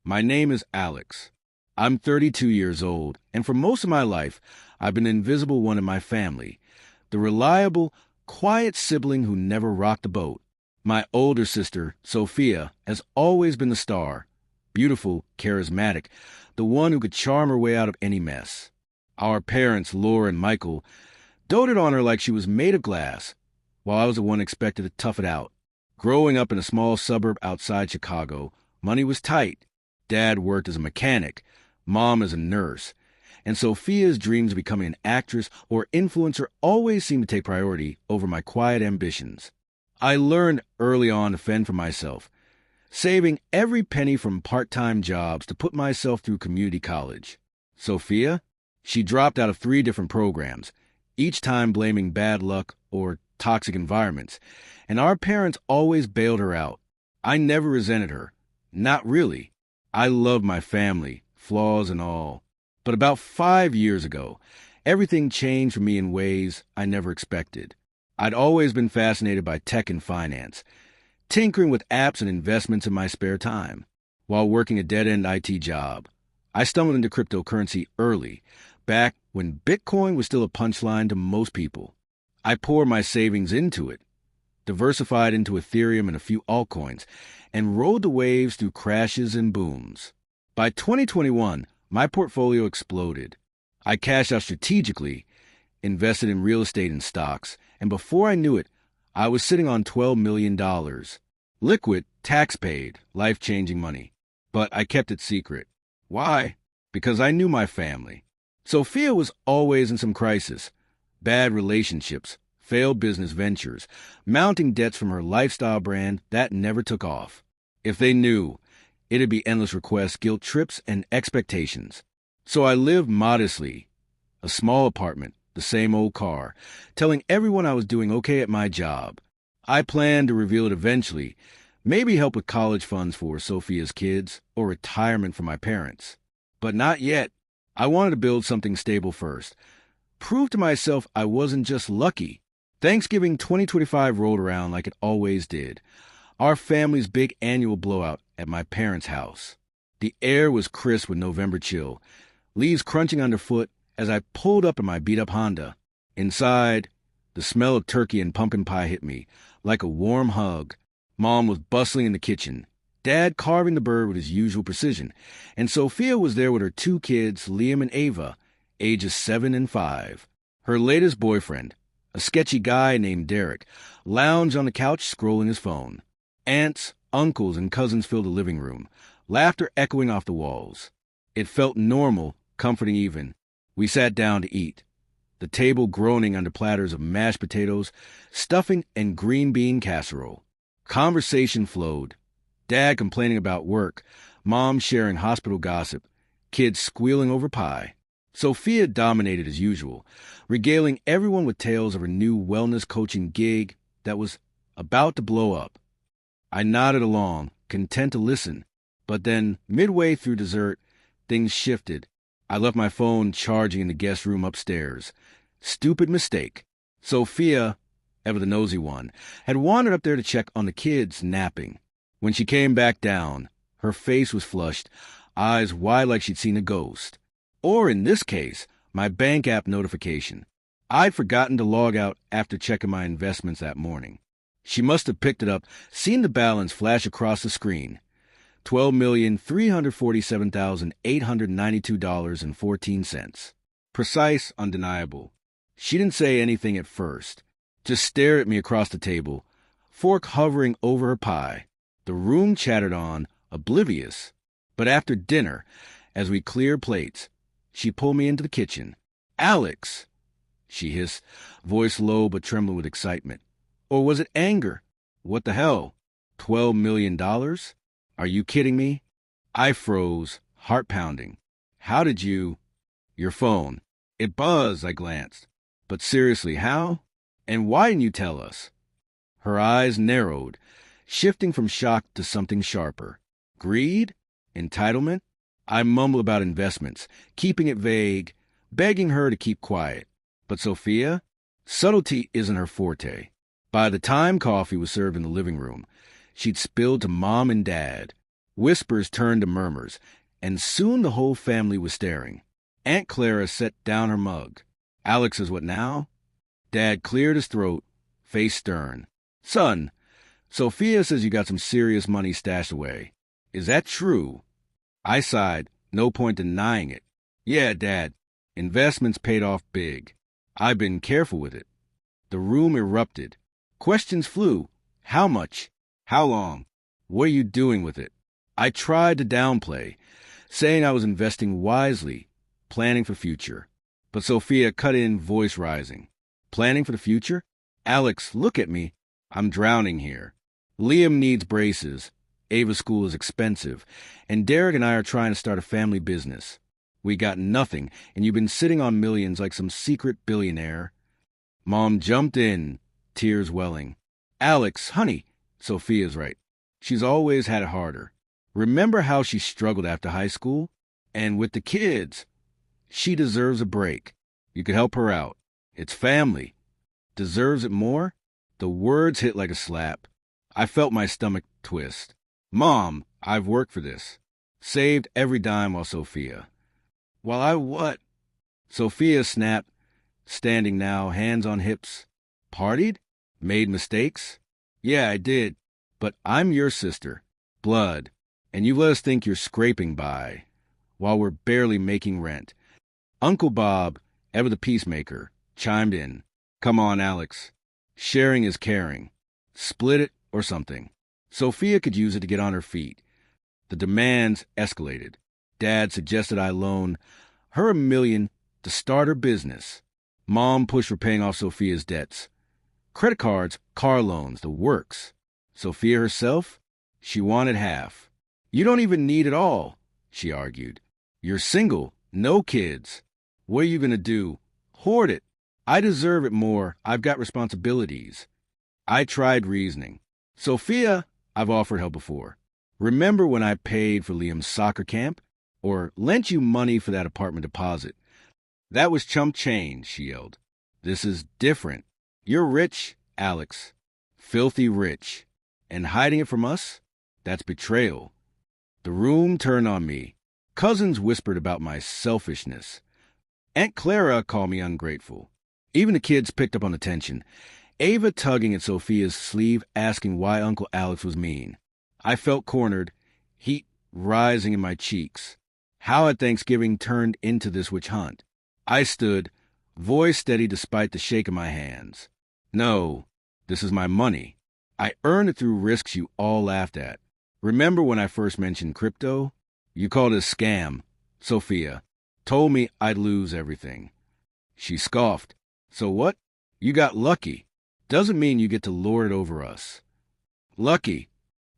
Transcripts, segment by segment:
My name is Alex. I'm 32 years old, and for most of my life, I've been the invisible one in my family, the reliable, quiet sibling who never rocked the boat. My older sister, Sophia, has always been the star, beautiful, charismatic, the one who could charm her way out of any mess. Our parents, Laura and Michael, doted on her like she was made of glass, while I was the one expected to tough it out. Growing up in a small suburb outside Chicago, money was tight. Dad worked as a mechanic, Mom as a nurse, and Sophia's dreams of becoming an actress or influencer always seemed to take priority over my quiet ambitions. I learned early on to fend for myself, saving every penny from part-time jobs to put myself through community college. Sophia? She dropped out of 3 different programs, each time blaming bad luck or toxic environments, and our parents always bailed her out. I never resented her. Not really. I loved my family, flaws and all. But about 5 years ago, everything changed for me in ways I never expected. I'd always been fascinated by tech and finance, tinkering with apps and investments in my spare time. While working a dead-end IT job, I stumbled into cryptocurrency early, back when Bitcoin was still a punchline to most people. I poured my savings into it, diversified into Ethereum and a few altcoins, and rode the waves through crashes and booms. By 2021, my portfolio exploded. I cashed out strategically, invested in real estate and stocks, and before I knew it, I was sitting on $12 million. Liquid, tax-paid, life-changing money. But I kept it secret. Why? Because I knew my family. Sophia was always in some crisis. Bad relationships, failed business ventures, mounting debts from her lifestyle brand that never took off. If they knew, it'd be endless requests, guilt trips, and expectations. So I lived modestly. A small apartment, the same old car, telling everyone I was doing okay at my job. I planned to reveal it eventually, maybe help with college funds for Sophia's kids or retirement for my parents. But not yet. I wanted to build something stable first. Prove to myself I wasn't just lucky. Thanksgiving 2025 rolled around like it always did. Our family's big annual blowout at my parents' house. The air was crisp with November chill, leaves crunching underfoot as I pulled up in my beat-up Honda. Inside, the smell of turkey and pumpkin pie hit me like a warm hug. Mom was bustling in the kitchen, Dad carving the bird with his usual precision, and Sophia was there with her 2 kids, Liam and Ava, ages 7 and 5. Her latest boyfriend, a sketchy guy named Derek, lounged on the couch scrolling his phone. Aunts, uncles, and cousins filled the living room, laughter echoing off the walls. It felt normal, comforting even. We sat down to eat, the table groaning under platters of mashed potatoes, stuffing, and green bean casserole. Conversation flowed. Dad complaining about work, Mom sharing hospital gossip, kids squealing over pie. Sophia dominated as usual, regaling everyone with tales of her new wellness coaching gig that was about to blow up. I nodded along, content to listen, but then, midway through dessert, things shifted. I left my phone charging in the guest room upstairs. Stupid mistake. Sophia, ever the nosy one, had wandered up there to check on the kids napping. When she came back down, her face was flushed, eyes wide like she'd seen a ghost. Or in this case, my bank app notification. I'd forgotten to log out after checking my investments that morning. She must have picked it up, seen the balance flash across the screen. $12,347,892.14. Precise, undeniable. She didn't say anything at first, just stared at me across the table, fork hovering over her pie. The room chattered on, oblivious. But after dinner, as we cleared plates, she pulled me into the kitchen. "Alex," she hissed, voice low but trembling with excitement. Or was it anger? What the hell? $12 million? Are you kidding me? I froze, heart pounding. How did you... Your phone. It buzzed, I glanced. But seriously, how? And why didn't you tell us? Her eyes narrowed, shifting from shock to something sharper. Greed? Entitlement? I mumbled about investments, keeping it vague, begging her to keep quiet. But Sophia? Subtlety isn't her forte. By the time coffee was served in the living room, she'd spilled to Mom and Dad. Whispers turned to murmurs, and soon the whole family was staring. Aunt Clara set down her mug. Alex is what now? Dad cleared his throat, face stern. Son, Sophia says you got some serious money stashed away. Is that true? I sighed, no point denying it. Yeah, Dad. Investments paid off big. I've been careful with it. The room erupted. Questions flew. How much? How long? What are you doing with it? I tried to downplay, saying I was investing wisely, planning for future. But Sophia cut in, voice rising. Planning for the future? Alex, look at me. I'm drowning here. Liam needs braces. Ava's school is expensive. And Derek and I are trying to start a family business. We got nothing, and you've been sitting on millions like some secret billionaire. Mom jumped in, tears welling. Alex, honey, Sophia's right. She's always had it harder. Remember how she struggled after high school? And with the kids. She deserves a break. You could help her out. It's family. Deserves it more? The words hit like a slap. I felt my stomach twist. Mom, I've worked for this. Saved every dime while Sophia. While I what? Sophia snapped, standing now, hands on hips. Partied? Made mistakes? Yeah, I did. But I'm your sister. Blood. And you let us think you're scraping by, while we're barely making rent. Uncle Bob, ever the peacemaker, chimed in. Come on, Alex. Sharing is caring. Split it or something. Sophia could use it to get on her feet. The demands escalated. Dad suggested I loan her $1 million to start her business. Mom pushed for paying off Sophia's debts. Credit cards, car loans, the works. Sophia herself? She wanted half. You don't even need it all, she argued. You're single, no kids. What are you going to do? Hoard it. I deserve it more. I've got responsibilities. I tried reasoning. Sophia, I've offered help before. Remember when I paid for Liam's soccer camp? Or lent you money for that apartment deposit? That was chump change, she yelled. This is different. You're rich, Alex. Filthy rich. And hiding it from us? That's betrayal. The room turned on me. Cousins whispered about my selfishness. Aunt Clara called me ungrateful. Even the kids picked up on the tension. Ava tugging at Sophia's sleeve, asking why Uncle Alex was mean. I felt cornered, heat rising in my cheeks. How had Thanksgiving turned into this witch hunt? I stood, voice steady despite the shake of my hands. No, this is my money. I earned it through risks you all laughed at. Remember when I first mentioned crypto? You called it a scam. Sophia told me I'd lose everything. She scoffed. So what? You got lucky. Doesn't mean you get to lord it over us. Lucky.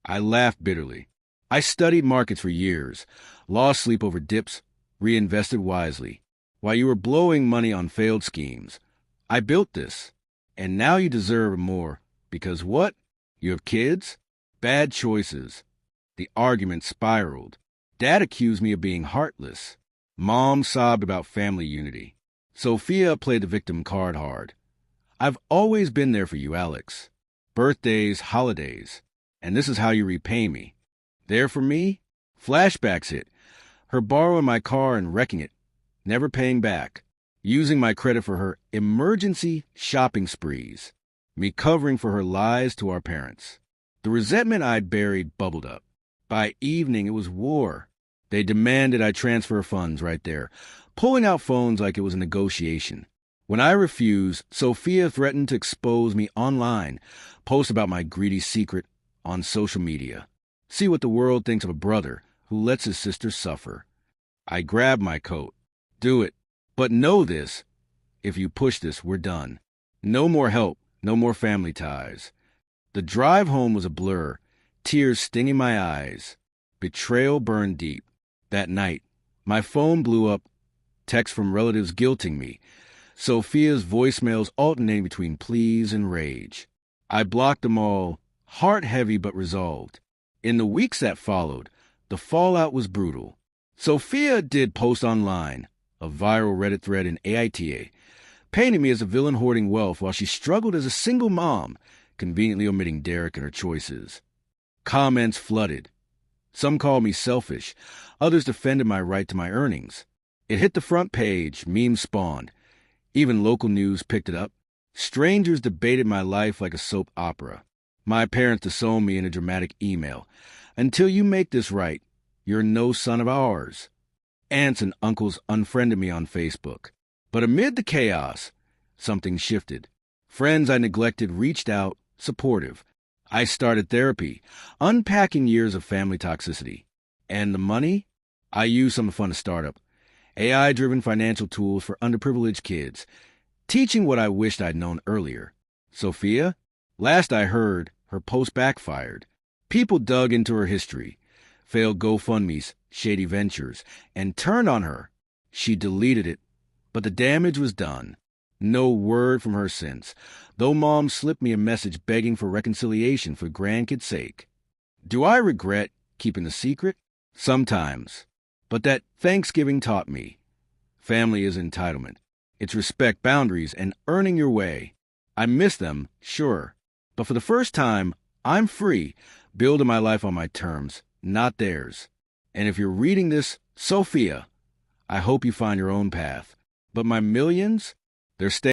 I laughed bitterly. I studied markets for years, lost sleep over dips, reinvested wisely. While you were blowing money on failed schemes, I built this. And now you deserve more. Because what? You have kids? Bad choices. The argument spiraled. Dad accused me of being heartless. Mom sobbed about family unity. Sophia played the victim card hard. I've always been there for you, Alex. Birthdays, holidays. And this is how you repay me. There for me? Flashbacks hit. Her borrowing my car and wrecking it. Never paying back. Using my credit for her emergency shopping sprees. Me covering for her lies to our parents. The resentment I'd buried bubbled up. By evening, it was war. They demanded I transfer funds right there, pulling out phones like it was a negotiation. When I refused, Sophia threatened to expose me online, post about my greedy secret on social media. See what the world thinks of a brother who lets his sister suffer. I grabbed my coat. Do it. But know this. If you push this, we're done. No more help. No more family ties. The drive home was a blur, tears stinging my eyes. Betrayal burned deep. That night, my phone blew up, texts from relatives guilting me, Sophia's voicemails alternating between pleas and rage. I blocked them all, heart heavy but resolved. In the weeks that followed, the fallout was brutal. Sophia did post online, a viral Reddit thread in AITA, painting me as a villain hoarding wealth while she struggled as a single mom, conveniently omitting Derek in her choices. Comments flooded. Some called me selfish. Others defended my right to my earnings. It hit the front page, memes spawned. Even local news picked it up. Strangers debated my life like a soap opera. My parents disowned me in a dramatic email. Until you make this right, you're no son of ours. Aunts and uncles unfriended me on Facebook. But amid the chaos, something shifted. Friends I neglected reached out, supportive. I started therapy, unpacking years of family toxicity. And the money? I used some to fund a startup. AI-driven financial tools for underprivileged kids. Teaching what I wished I'd known earlier. Sophia? Last I heard, her post backfired. People dug into her history, failed GoFundMes, shady ventures, and turned on her. She deleted it, but the damage was done. No word from her since, though Mom slipped me a message begging for reconciliation for grandkids' sake. Do I regret keeping the secret? Sometimes. But that Thanksgiving taught me. Family is entitlement. It's respect boundaries and earning your way. I miss them, sure. But for the first time, I'm free, building my life on my terms, not theirs. And if you're reading this, Sophia, I hope you find your own path. But my millions, they're staying.